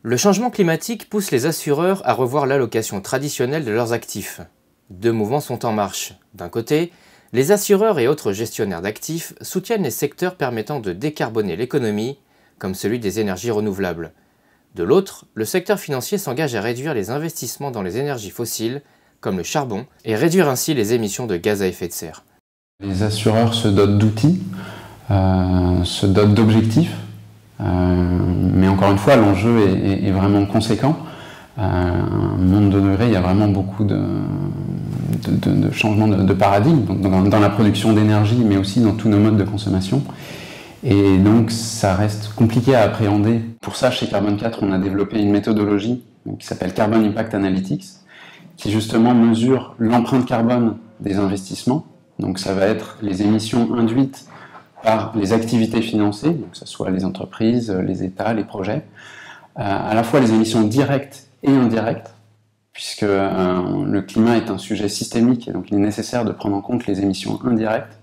Le changement climatique pousse les assureurs à revoir l'allocation traditionnelle de leurs actifs. Deux mouvements sont en marche. D'un côté, les assureurs et autres gestionnaires d'actifs soutiennent les secteurs permettant de décarboner l'économie, comme celui des énergies renouvelables. De l'autre, le secteur financier s'engage à réduire les investissements dans les énergies fossiles, comme le charbon, et réduire ainsi les émissions de gaz à effet de serre. Les assureurs se dotent d'outils, se dotent d'objectifs, mais encore une fois, l'enjeu est vraiment conséquent. Un monde de degrés, il y a vraiment beaucoup de changements de paradigme dans la production d'énergie, mais aussi dans tous nos modes de consommation. Et donc, ça reste compliqué à appréhender. Pour ça, chez Carbone 4, on a développé une méthodologie qui s'appelle Carbon Impact Analytics, qui justement mesure l'empreinte carbone des investissements. Donc, ça va être les émissions induites par les activités financées, donc que ce soit les entreprises, les États, les projets, à la fois les émissions directes et indirectes, puisque le climat est un sujet systémique et donc il est nécessaire de prendre en compte les émissions indirectes.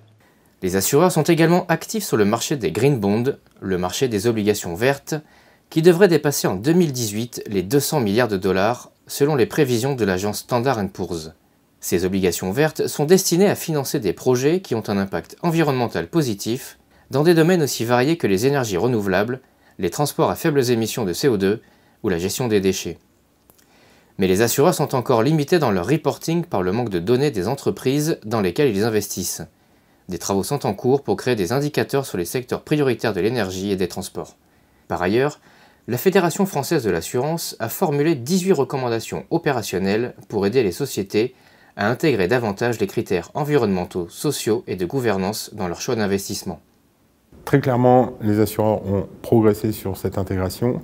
Les assureurs sont également actifs sur le marché des green bonds, le marché des obligations vertes, qui devrait dépasser en 2018 les 200 milliards de dollars selon les prévisions de l'agence Standard & Poor's. Ces obligations vertes sont destinées à financer des projets qui ont un impact environnemental positif dans des domaines aussi variés que les énergies renouvelables, les transports à faibles émissions de CO2 ou la gestion des déchets. Mais les assureurs sont encore limités dans leur reporting par le manque de données des entreprises dans lesquelles ils investissent. Des travaux sont en cours pour créer des indicateurs sur les secteurs prioritaires de l'énergie et des transports. Par ailleurs, la Fédération française de l'assurance a formulé 18 recommandations opérationnelles pour aider les sociétés à intégrer davantage les critères environnementaux, sociaux et de gouvernance dans leur choix d'investissement. Très clairement, les assureurs ont progressé sur cette intégration.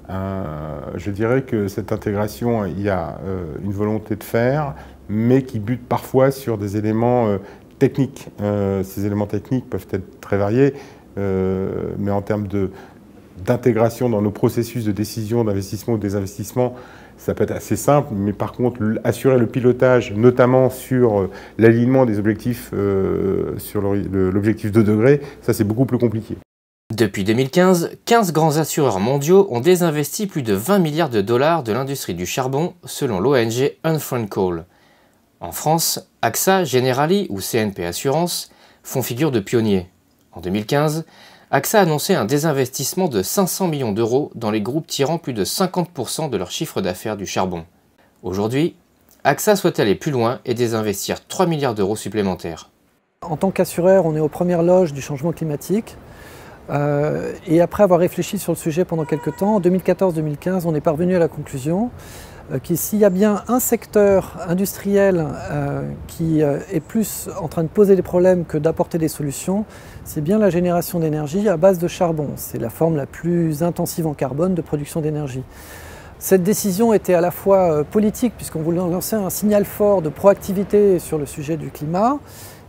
Je dirais que cette intégration, il y a une volonté de faire, mais qui bute parfois sur des éléments techniques. Ces éléments techniques peuvent être très variés, mais en termes d'intégration dans nos processus de décision d'investissement ou de désinvestissement, ça peut être assez simple, mais par contre, assurer le pilotage, notamment sur l'alignement des objectifs, sur l'objectif 2 degrés, ça c'est beaucoup plus compliqué. Depuis 2015, 15 grands assureurs mondiaux ont désinvesti plus de 20 milliards de dollars de l'industrie du charbon, selon l'ONG Unfront Coal. En France, AXA, Generali ou CNP Assurance font figure de pionniers. En 2015, AXA a annoncé un désinvestissement de 500 millions d'euros dans les groupes tirant plus de 50% de leur chiffre d'affaires du charbon. Aujourd'hui, AXA souhaite aller plus loin et désinvestir 3 milliards d'euros supplémentaires. En tant qu'assureur, on est aux premières loges du changement climatique. Et après avoir réfléchi sur le sujet pendant quelques temps, en 2014-2015, on est parvenu à la conclusion que s'il y a bien un secteur industriel qui est plus en train de poser des problèmes que d'apporter des solutions, c'est bien la génération d'énergie à base de charbon. C'est la forme la plus intensive en carbone de production d'énergie. Cette décision était à la fois politique, puisqu'on voulait lancer un signal fort de proactivité sur le sujet du climat,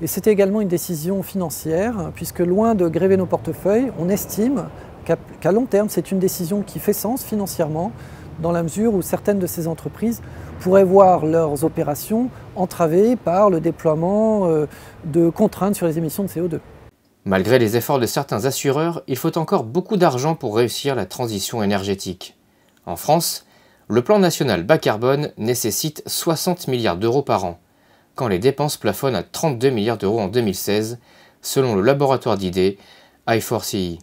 et c'était également une décision financière, puisque loin de gréver nos portefeuilles, on estime qu'à long terme, c'est une décision qui fait sens financièrement, dans la mesure où certaines de ces entreprises pourraient voir leurs opérations entravées par le déploiement de contraintes sur les émissions de CO2. Malgré les efforts de certains assureurs, il faut encore beaucoup d'argent pour réussir la transition énergétique. En France, le plan national bas carbone nécessite 60 milliards d'euros par an, quand les dépenses plafonnent à 32 milliards d'euros en 2016, selon le laboratoire d'idées I4CE.